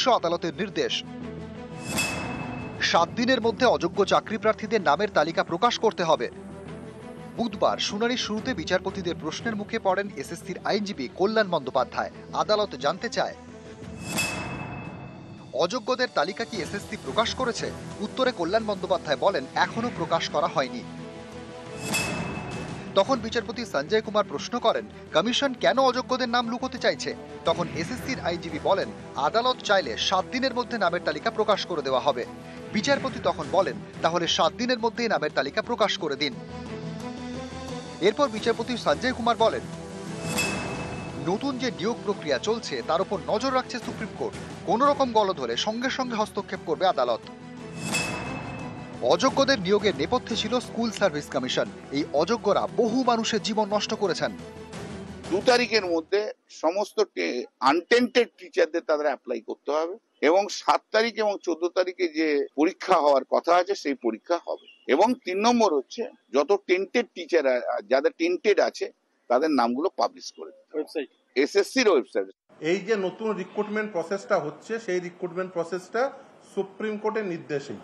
শীর্ষ আদালতের নির্দেশ। 7 দিনের মধ্যে অযোগ্য চাকরি প্রার্থীদের নামের তালিকা প্রকাশ করতে হবে। বুধবার শুনানির শুরুতে বিচারপতিদের প্রশ্নের মুখে পড়েন এসএসসির আইনজীবী কল্যাণ বন্দ্যোপাধ্যায়। আদালত জানতে চায়, অযোগ্যদের তালিকা কি এসএসসি প্রকাশ করেছে? উত্তরে কল্যাণ বন্দ্যোপাধ্যায় বলেন, এখনো প্রকাশ করা হয়নি। তখন বিচারপতি সঞ্জয় কুমার প্রশ্ন করেন, কমিশন কেন অযোগ্যদের নাম লুকোতে চাইছে? তখন এসএসসির আইনজীবী বলেন, আদালত চাইলে 7 দিনের মধ্যে নামের তালিকা প্রকাশ করে দেওয়া হবে। বিচারপতি তখন বলেন, তাহলে 7 দিনের মধ্যেই নামের তালিকা প্রকাশ করে দিন। এরপর বিচারপতি সঞ্জয় কুমার বলেন, নতুন যে নিয়োগ প্রক্রিয়া চলছে তার উপর নজর রাখছে সুপ্রিম কোর্ট। কোন রকম গলদ হলে সঙ্গে সঙ্গে হস্তক্ষেপ করবে আদালত। অযোগ্যদের নিয়োগের নেপথ্যে ছিল স্কুল সার্ভিস কমিশন। এই অযোগ্যরা বহু মানুষের জীবন নষ্ট করেছেন। 2 তারিখের মধ্যে সমস্ত আনটেন্টেড টিচারদের তাদের অ্যাপ্লাই করতে হবে এবং 7 তারিখ এবং 14 তারিখে যে পরীক্ষা হওয়ার কথা আছে সেই পরীক্ষা হবে। এবং 3 নম্বর হচ্ছে যত টেন্টেড টিচার যাদের টেন্টেড আছে তাদের নামগুলো পাবলিশ করে দিতে হবে এসএসসির ওয়েবসাইট। এই যে নতুন রিক্রুটমেন্ট প্রসেসটা হচ্ছে সেই রিক্রুটমেন্ট প্রসেসটা সুপ্রিম কোর্টের নির্দেশেই।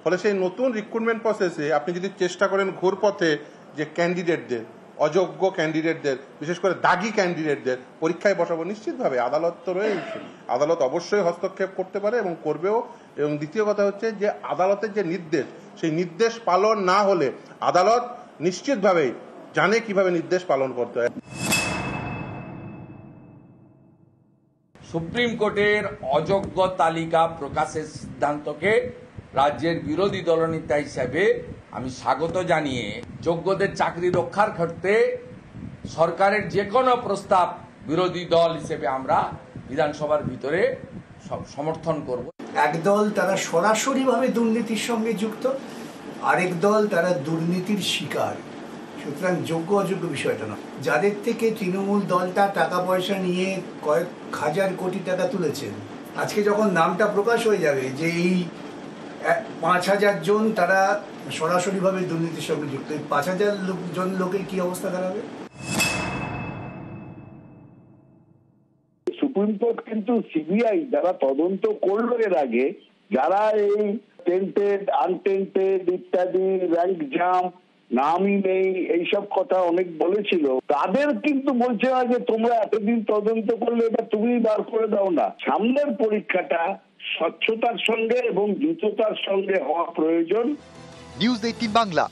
ফলে সেই নতুন রিক্রুটমেন্ট প্রসেসে আপনি যদি চেষ্টা করেন ঘুরপথে যে ক্যান্ডিডেটদের, অযোগ্য ক্যান্ডিডেটদের, বিশেষ করে দাগি ক্যান্ডিডেটদের পরীক্ষায় বসাবো, নিশ্চিতভাবে আদালত তো রয়েছে, আদালত অবশ্যই হস্তক্ষেপ করতে পারে এবং করবেও। এবং দ্বিতীয় কথা হচ্ছে যে আদালতের যে নির্দেশ, সেই নির্দেশ পালন না হলে আদালত নিশ্চিতভাবেই জানে কিভাবে নির্দেশ পালন করতে হয়। সুপ্রিম কোর্টের অযোগ্য তালিকা প্রকাশের সিদ্ধান্তকে রাজ্যের বিরোধী দলনেতা হিসেবে আমি স্বাগত জানিয়ে যোগ্যদের চাকরি রক্ষার ক্ষেত্রে সরকারের যে কোনো প্রস্তাব বিরোধী দল হিসেবে আমরা বিধানসভার ভিতরে সমর্থন করব। একদল তারা সরাসরিভাবে দুর্নীতির সঙ্গে যুক্ত, আরেক দল তারা দুর্নীতির শিকার। সুতরাং যোগ্য অযোগ্য বিষয়টা না। যাদের থেকে তৃণমূল দলটা টাকা পয়সা নিয়ে কয়েক হাজার কোটি টাকা তুলেছেন, আজকে যখন নামটা প্রকাশ হয়ে যাবে যে এই 5,000 জন তারা সরাসরিভাবে দুর্নীতির সঙ্গে যুক্ত, এই 5,000 জন লোকের কি অবস্থা দাঁড়াবে? সুপ্রিম কোর্ট কিন্তু সিবিআই যারা তদন্ত করলো এর আগে, যারা এই টেন্টেড আনটেন্টেড ইত্যাদি র্যাঙ্ক জাম্প নামই নেই এইসব কথা অনেক বলেছিল, তাদের কিন্তু বলছে না যে তোমরা এতদিন তদন্ত করলে এটা তুমি বার করে দাও না। সামনের পরীক্ষাটা স্বচ্ছতার সঙ্গে এবং দ্রুততার সঙ্গে হওয়া প্রয়োজন। নিউজ 18 বাংলা।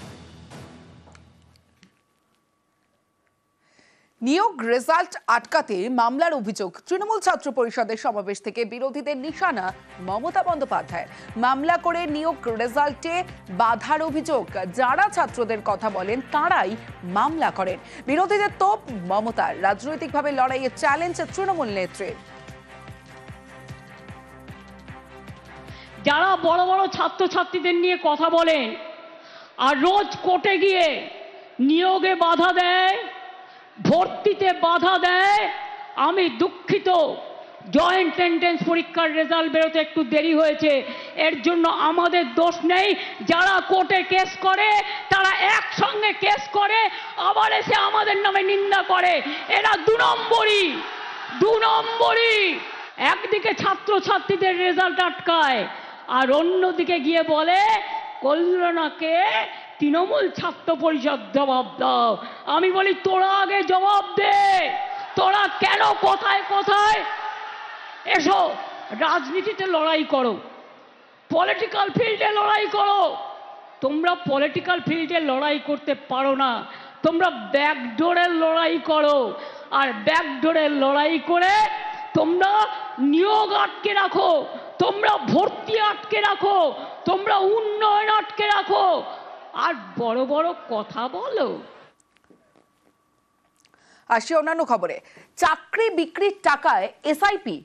নিয়োগ রেজাল্ট আটকাতে মামলার অভিযোগ। তৃণমূল ছাত্র পরিষদের সমাবেশ থেকে বিরোধীদের নিশানা মমতা বন্দ্যোপাধ্যায়। মামলা করে নিয়োগ রেজাল্টে বাধার অভিযোগ। যারা ছাত্রদের কথা বলেন তারাই মামলা করেন। বিরোধীদের তোপ মমতার। রাজনৈতিকভাবে লড়াইয়ে চ্যালেঞ্জ তৃণমূল নেত্রীর। যারা বড় বড় ছাত্রছাত্রীদের নিয়ে কথা বলেন আর রোজ কোর্টে গিয়ে নিয়োগে বাধা দেয়, ভর্তিতে বাধা দেয়, আমি দুঃখিত। জয়েন্ট এন্ট্রান্স পরীক্ষার রেজাল্ট বেরোতে একটু দেরি হয়েছে, এর জন্য আমাদের দোষ নেই। যারা কোর্টে কেস করে তারা একসঙ্গে কেস করে আবার এসে আমাদের নামে নিন্দা করে। এরা 2 নম্বরই। একদিকে ছাত্রছাত্রীদের রেজাল্ট আটকায় আর অন্যদিকে গিয়ে বলে কল্যাণকে তৃণমূল ছাত্র পরিষদ জবাব দাও। আমি বলি তোরা আগে জবাব দে, তোরা কেন কোথায় কোথায় এসো রাজনীতিতে লড়াই করো, পলিটিক্যাল ফিল্ডে লড়াই করো। তোমরা পলিটিক্যাল ফিল্ডে লড়াই করতে পারো না, তোমরা ব্যাকডোরের লড়াই করো। আর ব্যাকডোরের লড়াই করে তোমরা নিয়োগ আটকে রাখো, তোমরা ভর্তি আটকে রাখো, তোমরা উন্নয়ন আটকে রাখো আর বড় বড় কথা বলো। আসি অন্যান্য খবরে। চাকরি বিক্রির টাকায় এসআইপি।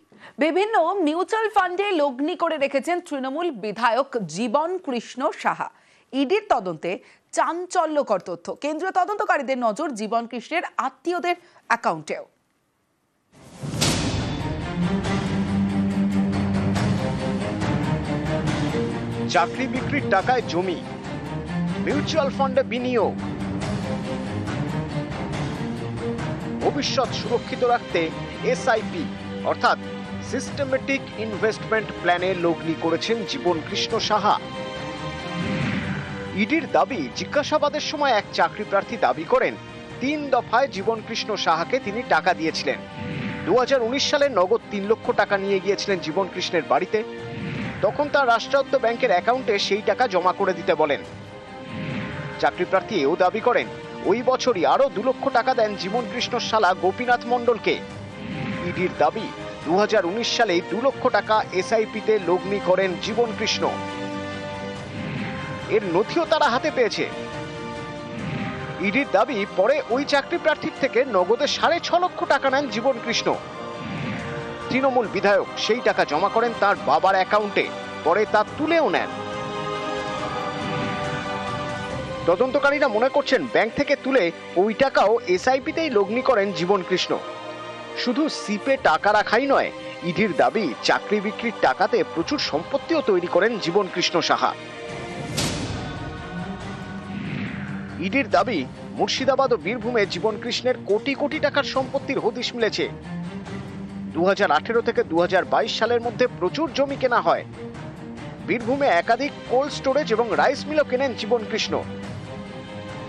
বিভিন্ন মিউচুয়াল ফান্ডে লগ্নি করে রেখেছেন তৃণমূল বিধায়ক জীবন কৃষ্ণ সাহা। ইডির তদন্তে চাঞ্চল্যকর তথ্য। কেন্দ্রীয় তদন্তকারীদের নজর জীবন কৃষ্ণের আত্মীয়দের অ্যাকাউন্টেও। চাকরি বিক্রির টাকায় জমি, মিউচুয়াল ফান্ডে বিনিয়োগ, ভবিষ্যৎ সুরক্ষিত রাখতে এসআইপি অর্থাৎ সিস্টেমেটিক ইনভেস্টমেন্ট প্ল্যানে লগ্নি করেছেন জীবন কৃষ্ণ সাহা। ইডির দাবি, জিজ্ঞাসাবাদের সময় এক চাকরি প্রার্থী দাবি করেন 3 দফায় জীবন কৃষ্ণ সাহাকে তিনি টাকা দিয়েছিলেন। 2019 সালে নগদ 3 লক্ষ টাকা নিয়ে গিয়েছিলেন জীবন কৃষ্ণের বাড়িতে। তখন তার রাষ্ট্রায়ত্ত ব্যাংকের অ্যাকাউন্টে সেই টাকা জমা করে দিতে বলেন। চাকরি প্রার্থী এও দাবি করেন ওই বছরই আরো 2 লক্ষ টাকা দেন জীবন কৃষ্ণ শালা গোপীনাথ মণ্ডলকে। ইডির দাবি 2019 সালে 2 লক্ষ টাকা এসআইপিতে লগ্নি করেন জীবন কৃষ্ণ। এর নথিও তারা হাতে পেয়েছে। ইডির দাবি পরে ওই চাকরি প্রার্থীর থেকে নগদে 6.5 লক্ষ টাকা নেন জীবন কৃষ্ণ। তৃণমূল বিধায়ক সেই টাকা জমা করেন তার বাবার অ্যাকাউন্টে, পরে তা তুলেও নেন। তদন্তকারীরা মনে করছেন ব্যাংক থেকে তুলে ওই টাকাও এসআইপিতেই লগ্নি করেন জীবন কৃষ্ণ। শুধু সিপে টাকা রাখাই নয়, ইডির দাবি চাকরি বিক্রির টাকাতে প্রচুর সম্পত্তিও তৈরি করেন জীবন কৃষ্ণ সাহা। ইডির দাবি মুর্শিদাবাদ ও বীরভূমে জীবন কৃষ্ণের কোটি কোটি টাকার সম্পত্তির হদিশ মিলেছে। 2018 থেকে 2022 সালের মধ্যে প্রচুর জমি কেনা হয়। বীরভূমে একাধিক কোল্ড স্টোরেজ এবং রাইস মিলও কেনেন জীবন কৃষ্ণ।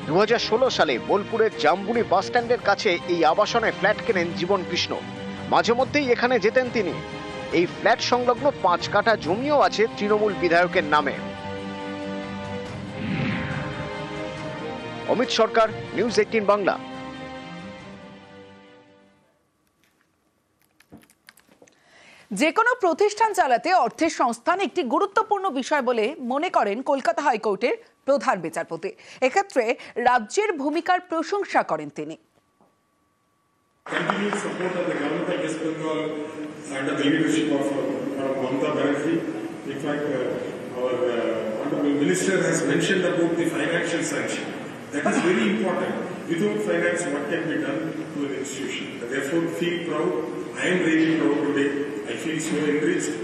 2016 সালে বোলপুরের জাম্বুনি বাস স্ট্যান্ডের কাছে এই আবাসনে ফ্ল্যাট কেনেন জীবন কৃষ্ণ। মাঝে মধ্যেই এখানে যেতেন তিনি। এই ফ্ল্যাট সংলগ্ন 5 কাঠা জমিও আছে তৃণমূল বিধায়কের নামে। অমিত সরকার, নিউজ 18 বাংলা। যে কোনো প্রতিষ্ঠান চালাতে অর্থের সংস্থান একটি গুরুত্বপূর্ণ বিষয় বলে মনে করেন কলকাতা হাইকোর্টের প্রধান বিচারপতি। এক্ষেত্রে রাজ্যের ভূমিকার প্রশংসা করেন তিনি। That is very important. Without finance, what can be done to an institution? Therefore, feel proud. I am really proud today. I feel so enriched.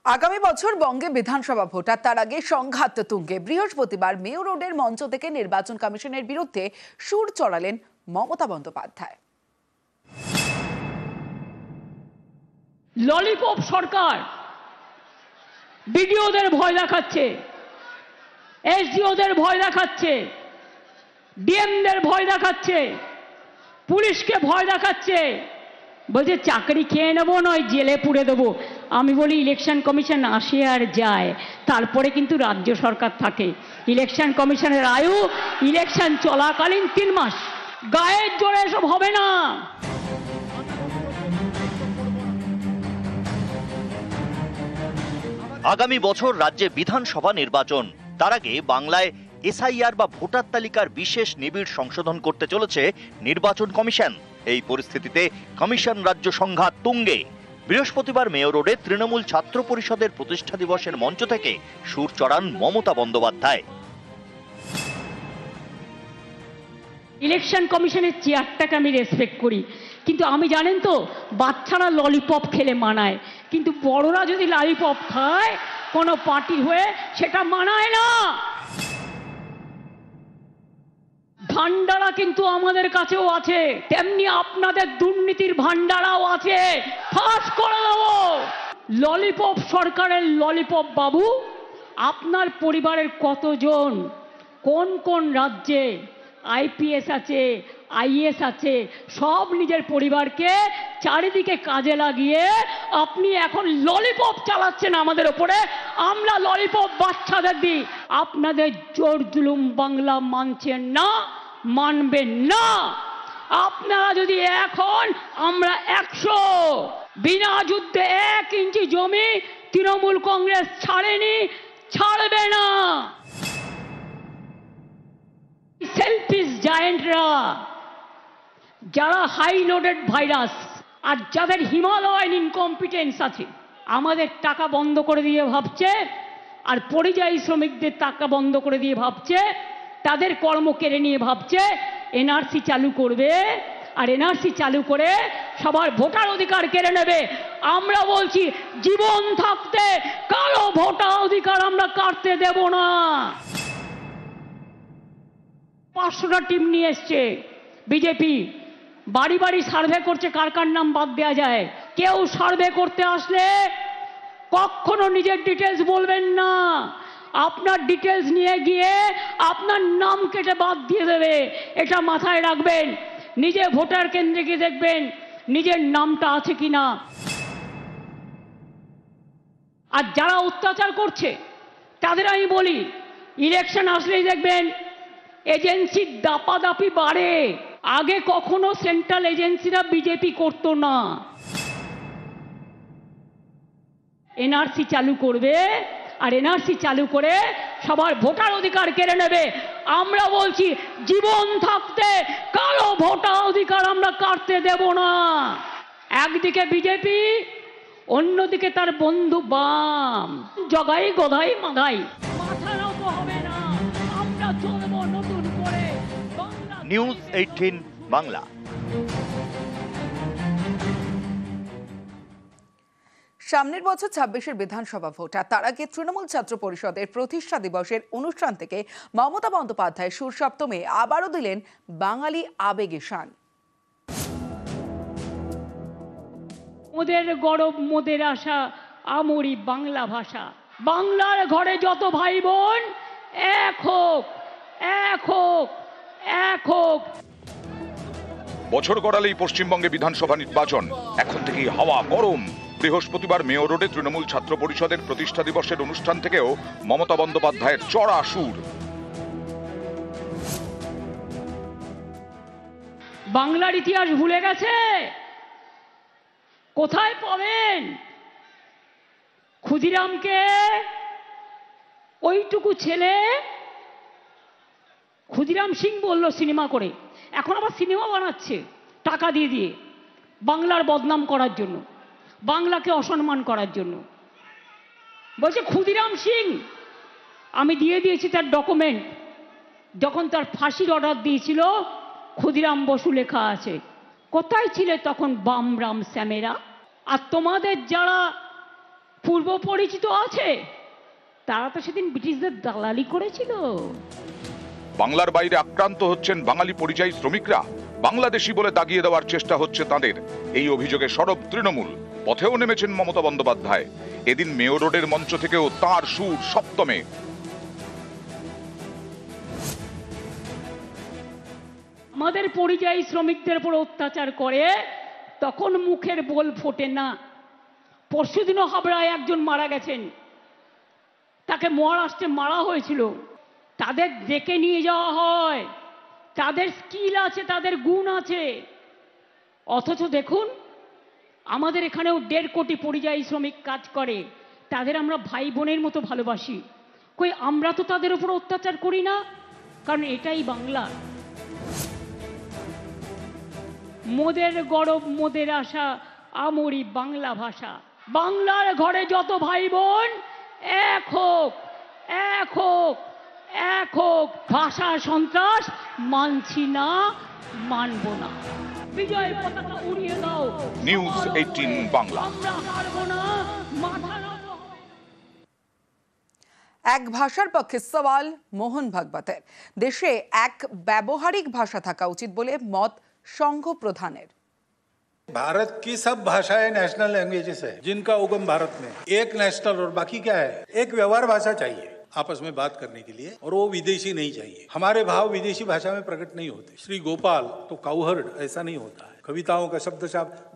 আগামী বছর বঙ্গে বিধানসভা ভোট, আর তার আগে সংঘাত তুঙ্গে। বৃহস্পতিবার মেয়র রোডের মঞ্চ থেকে নির্বাচন কমিশনের বিরুদ্ধে সুর চড়ালেন মমতা বন্দ্যোপাধ্যায়। ললিপপ সরকার বিডিওদের ভয় দেখাচ্ছে, এসডিওদের ভয় দেখাচ্ছে, ডিএমদের ভয় দেখাচ্ছে, পুলিশকে ভয় দেখাচ্ছে, বলছে চাকরি খেয়ে নেবো, নয় জেলে পুড়ে দেবো। আমি বলি ইলেকশন কমিশন আসে আর যায়, তারপরে কিন্তু রাজ্য সরকার থাকে। ইলেকশন কমিশনের আয়ু ইলেকশন চলাকালীন 3 মাস। গায়ের জোরে এসব হবে না। আগামী বছর রাজ্যে বিধানসভা নির্বাচন, তার আগে বাংলায় এসআইআর বা ভোটার তালিকার বিশেষ নিবিড় সংশোধন করতে চলেছে নির্বাচন কমিশন। এই পরিস্থিতিতে কমিশন রাজ্য সংঘাত তুঙ্গে। বৃহস্পতিবার মেয়র রোডে তৃণমূল ছাত্র পরিষদের প্রতিষ্ঠা দিবসের মঞ্চ থেকে সুর চড়ান মমতা বন্দ্যোপাধ্যায়। ইলেকশন কমিশনের চেয়ারটাকে আমি রেসপেক্ট করি, কিন্তু আমি জানেন তো বাচ্চারা ললিপপ খেলে মানায়, কিন্তু বড়রা যদি ললিপপ খায় কোনো পার্টি হয়ে, সেটা মানায় না। ভান্ডারা কিন্তু আমাদের কাছেও আছে, তেমনি আপনাদের দুর্নীতির ভান্ডারাও আছে, ফাঁস করে দেব। ললিপপ সরকারের ললিপপ বাবু, আপনার পরিবারের কতজন কোন কোন রাজ্যে আইপিএস আছে, আইএস আছে, সব নিজের পরিবারকে চারিদিকে কাজে লাগিয়ে আপনি এখন ললিপপ চালাচ্ছেন আমাদের ওপরে। আমরা ললিপপ বাচ্চাদের দিই। আপনাদের জোর জুলুম বাংলা মানছেন না, মানবেন না। আপনারা যদি এখন, আমরা 100। বিনা যুদ্ধে 1 ইঞ্চি জমি তৃণমূল কংগ্রেস ছাড়েনি, ছাড়বে না। সেলফিশ জায়েন্টরা, যারা হাই লোডেড ভাইরাস আর যাদের হিমালয়ান ইনকম্পিটেন্স আছে, আমাদের টাকা বন্ধ করে দিয়ে ভাবছে, আর পরিযায়ী শ্রমিকদের টাকা বন্ধ করে দিয়ে ভাবছে, তাদের কর্ম কেড়ে নিয়ে ভাবছে এনআরসি চালু করবে, আর এনআরসি চালু করে সবার ভোটার অধিকার কেড়ে নেবে। আমরা বলছি জীবন থাকতে কারো ভোটার অধিকার আমরা কাটতে দেব না। 500টা টিম নিয়ে এসছে বিজেপি, বাড়ি বাড়ি সার্ভে করছে কার কার নাম বাদ দেওয়া যায়। কেউ সার্ভে করতে আসলে কখনো নিজের ডিটেলস বলবেন না, আপনার ডিটেলস নিয়ে গিয়ে আপনার নাম কেটে বাদ দিয়ে দেবে, এটা মাথায় রাখবেন। নিজে ভোটার কেন্দ্রে গিয়ে দেখবেন নিজের নামটা আছে কিনা। আর যারা অত্যাচার করছে তাদের আমি বলি, ইলেকশন আসলেই দেখবেন এজেন্সির দাপাদাপি বাড়ে। আগে কখনো সেন্ট্রাল এজেন্সিরা বিজেপি করতো না। এনআরসি চালু করবে, আর এনআরসি চালু করে সবার ভোটার অধিকার কেড়ে নেবে। আমরা বলছি জীবন থাকতে কারো ভোটার অধিকার আমরা কাটতে দেব না। একদিকে বিজেপি, অন্যদিকে তার বন্ধু বাম, জগাই গদাই মাগাই, মাথা নত হবে না। আমরা চলবো নতুন করে। নিউজ 18 বাংলা। সামনের বছর 26-এর বিধানসভা ভোট, আর তার আগে তৃণমূল ছাত্র পরিষদের প্রতিষ্ঠা দিবসের অনুষ্ঠান থেকে মমতা বন্দ্যোপাধ্যায় সুর সপ্তমে আবারও দিলেন বাঙালি আবেগে শান। মোদের গরব মোদের আশা আমরি বাংলা ভাষা। বাংলার ঘরে যত ভাই বোন এক হোক, এক হোক, এক হোক। বছর গড়ালেই পশ্চিমবঙ্গে বিধানসভা নির্বাচন, এখন থেকেই হাওয়া গরম। বৃহস্পতিবার মেয়র রোডে তৃণমূল ছাত্র পরিষদের প্রতিষ্ঠা দিবসের অনুষ্ঠান থেকেও মমতা বন্দ্যোপাধ্যায়ের চড়া সুর। বাংলার ইতিহাস ভুলে গেছে? কোথায় পাবেন? ক্ষুদিরামকে ওইটুকু ছেলে ক্ষুদিরাম সিং বলল সিনেমা করে, এখন আবার সিনেমা বানাচ্ছে টাকা দিয়ে দিয়ে, বাংলার বদনাম করার জন্য, বাংলাকে অসম্মান করার জন্য। বলছে ক্ষুদিরাম সিং, আমি দিয়ে দিয়েছি তার ডকুমেন্ট, যখন তার ফাঁসির অর্ডার দিয়েছিল ক্ষুদিরাম বসু লেখা আছে। কোথায় ছিলে তখন বামরাম শ্যামেরা? আর তোমাদের যারা পূর্ব পরিচিত আছে তারা তো সেদিন ব্রিটিশদের দালালি করেছিল। বাংলার বাইরে আক্রান্ত হচ্ছেন বাঙালি পরিযায়ী শ্রমিকরা, বাংলাদেশি বলে দাগিয়ে দেওয়ার চেষ্টা হচ্ছে তাদের। এই অভিযোগে সরব তৃণমূল, পথেও নেমেছেন মমতা বন্দ্যোপাধ্যায়। এদিন মেয়র রোডের মঞ্চ থেকেও তার সুর সপ্তমে। আমাদের পরিযায়ী শ্রমিকদের উপর অত্যাচার করে তখন মুখের বোল ফোটে না। পরশুদিনও হাবড়ায় একজন মারা গেছেন, তাকে মহারাষ্ট্রে মারা হয়েছিল। তাদের ডেকে নিয়ে যাওয়া হয়, তাদের স্কিল আছে, তাদের গুণ আছে। অথচ দেখুন আমাদের এখানেও 1.5 কোটি পরিযায়ী শ্রমিক কাজ করে, তাদের আমরা ভাই বোনের মতো ভালোবাসি। কই আমরা তো তাদের উপর অত্যাচার করি না, কারণ এটাই বাংলা। মোদের গরব মোদের আশা আমরি বাংলা ভাষা। বাংলার ঘরে যত ভাই বোন এক হোক, এক হোক, এক হোক। ভাষা সন্ত্রাস মানছি না, মানব না। বিজয় পতাকা উড়িয়ে দাও। নিউজ 18 বাংলা। আমরা হারব না, মাথা নত। এক ভাষার পক্ষে সওয়াল মোহন ভাগবতের। দেশে এক ব্যবহারিক ভাষা থাকা উচিত বলে মত সংঘ প্রধানের। भारत की सब भाषाएं नेशनल लैंग्वेजेस है, जिनका उगम भारत में। एक नेशनल और बाकी क्या है? एक व्यवहार भाषा चाहिए आपस में बात करने के लिए, और वो विदेशी नहीं चाहिए। हमारे भाव विदेशी भाषा में प्रकट नहीं होते। श्री गोपाल तो काउहर्ड ऐसा नहीं होता है। कविताओं का शब्द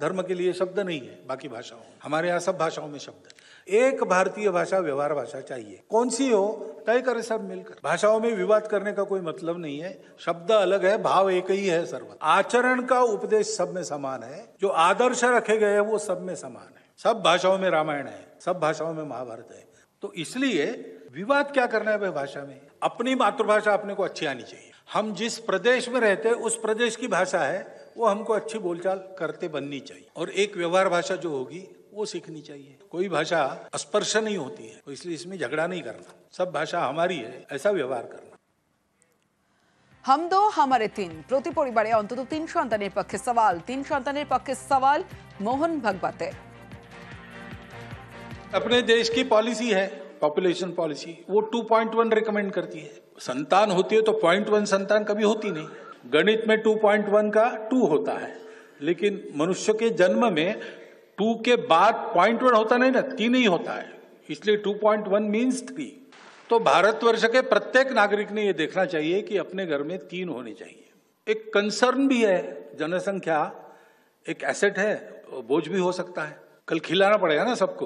धर्म के लिए शब्द नहीं है, बाकी भाषाओं हमारे यहाँ सब भाषाओं में शब्द है। एक भारतीय भाषा व्यवहार भाषा चाहिए, कौन सी हो तय करे सब मिलकर। भाषाओं में विवाद करने का कोई मतलब नहीं है, शब्द अलग है, भाव एक ही है सर्वत्र। आचरण का उपदेश सब में समान है, जो आदर्श रखे गए हैं वो सब में समान है। सब भाषाओं में रामायण है, सब भाषाओं में महाभारत है। तो इसलिए विवाद क्या करना है भाषा में? अपनी मातृभाषा अपने को अच्छी आनी चाहिए। हम जिस प्रदेश में रहते हैं उस प्रदेश की भाषा है, वो हमको अच्छी बोलचाल करते बननी चाहिए, और एक व्यवहार भाषा जो होगी वो सीखनी चाहिए। कोई भाषा स्पर्श नहीं होती है, तो इसलिए इसमें झगड़ा नहीं करना। सब भाषा हमारी है, ऐसा व्यवहार करना। हम दो हमारे तीन। प्रति परिवारे अंतत 3 সন্তানের পক্ষে সওয়াল। 3 সন্তানের পক্ষে সওয়াল মোহন ভাগবতের। अपने देश की पॉलिसी है पॉपुलेशन पॉलिसी, वो 2.1 रिकमेंड करती है। संतान होती है तो 0.1 संतान कभी होती नहीं। गणित में 2.1 का 2 होता है, लेकिन मनुष्य के जन्म में 2 के बाद 0.1 होता नहीं ना, 3 ही होता है, इसलिए 2.1 मीन्स 3। तो भारतवर्ष के प्रत्येक नागरिक ने ये देखना चाहिए कि अपने घर में 3 होने चाहिए। एक कंसर्न भी है, जनसंख्या एक एसेट है, बोझ भी हो सकता है, कल खिलाना पड़ेगा ना सबको,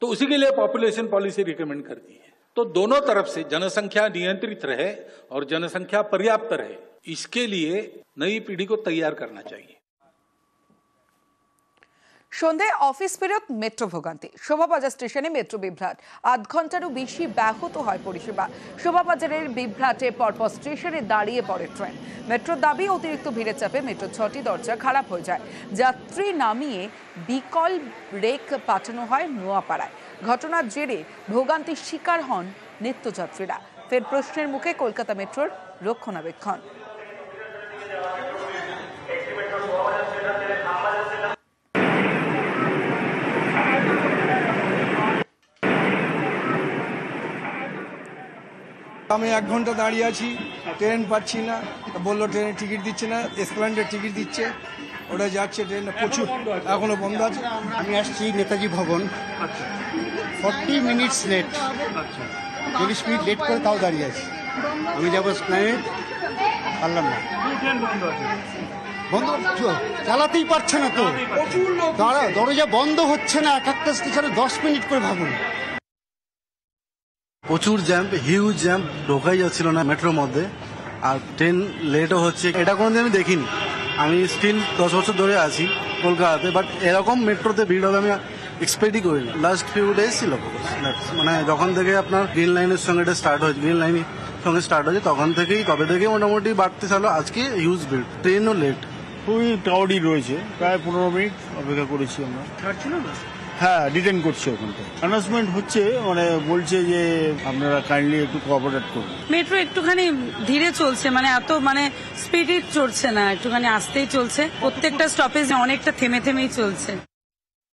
तो उसी के लिए पॉपुलेशन पॉलिसी रिकमेंड करती है। तो दोनों तरफ से जनसंख्या नियंत्रित रहे और जनसंख्या पर्याप्त रहे, इसके लिए नई पीढ़ी को तैयार करना चाहिए। সন্ধ্যায় অফিস ফেরত মেট্রো ভোগান্তি, শোভাবাজার স্টেশনে মেট্রো বিভ্রাট, ৮ ঘন্টারও বেশি ব্যাহত হয় পরিষেবা। শোভাবাজারের বিভ্রাটে পরপর স্টেশনে দাঁড়িয়ে পড়ে ট্রেন। মেট্রোর দাবি অতিরিক্ত ভিড়ের চাপে মেট্রোর 6টি দরজা খারাপ হয়ে যায়। যাত্রী নামিয়ে বিকল রেক পাঠানো হয় নোয়াপাড়ায়। ঘটনার জেরে ভোগান্তির শিকার হন নিত্যযাত্রীরা। ফের প্রশ্নের মুখে কলকাতা মেট্রোর রক্ষণাবেক্ষণ। আমি 1 ঘন্টা দাঁড়িয়ে আছি, ট্রেন পাচ্ছি না, বললো ট্রেনের টিকিট দিচ্ছে না, এসপ্ল্যানেডের টিকিট দিচ্ছে, ওটা যাচ্ছে ট্রেন প্রচুর এখনো বন্ধ আছে। আমি আসছি নেতাজি ভবন, 40 মিনিটস লেট, 30 মিনিট লেট করে তাও দাঁড়িয়ে আছি। আমি যাবো এসপ্ল্যানেড, পারলাম না, বন্ধ চালাতেই পারছে না, তো দরজা বন্ধ হচ্ছে না, এক একটা স্টেশনে 10 মিনিট করে ভাবুন। প্রচুর জ্যাম, হিউজ জ্যাম, ঢোকাই যাচ্ছিল না মেট্রোর মধ্যে, আর ট্রেন লেটও হচ্ছে। এটা কোনোদিন আমি দেখিনি, আমি স্টিল 10 বছর ধরে আছি কলকাতাতে, বাট এরকম মেট্রোতে ভিড় হবে আমি এক্সপেক্টই করিনি। লাস্ট ফিউ ডেজ ছিল, মানে যখন থেকে আপনার গ্রিন লাইনের সঙ্গে এটা স্টার্ট হয়েছে, গ্রিন লাইনের সঙ্গে স্টার্ট হয়েছে তখন থেকেই, তবে থেকে মোটামুটি বাড়তে চালো। আজকে হিউজ ভিড়, ট্রেনও লেট, খুবই ক্রাউডি রয়েছে, প্রায় 15 মিনিট অপেক্ষা করেছি আমরা। ছাড়ছিল না? হ্যাঁ, ডিটেন করছে ওখানটা, অ্যানাউন্সমেন্ট হচ্ছে, মানে বলছে যে আপনারা কাইন্ডলি একটু কোঅপারেট করুন। মেট্রো একটুখানি ধীরে চলছে, মানে এত মানে স্পিডে চলছে না, একটুখানি আস্তেই চলছে, প্রত্যেকটা স্টপেজ অনেকটা থেমে থেমেই চলছে।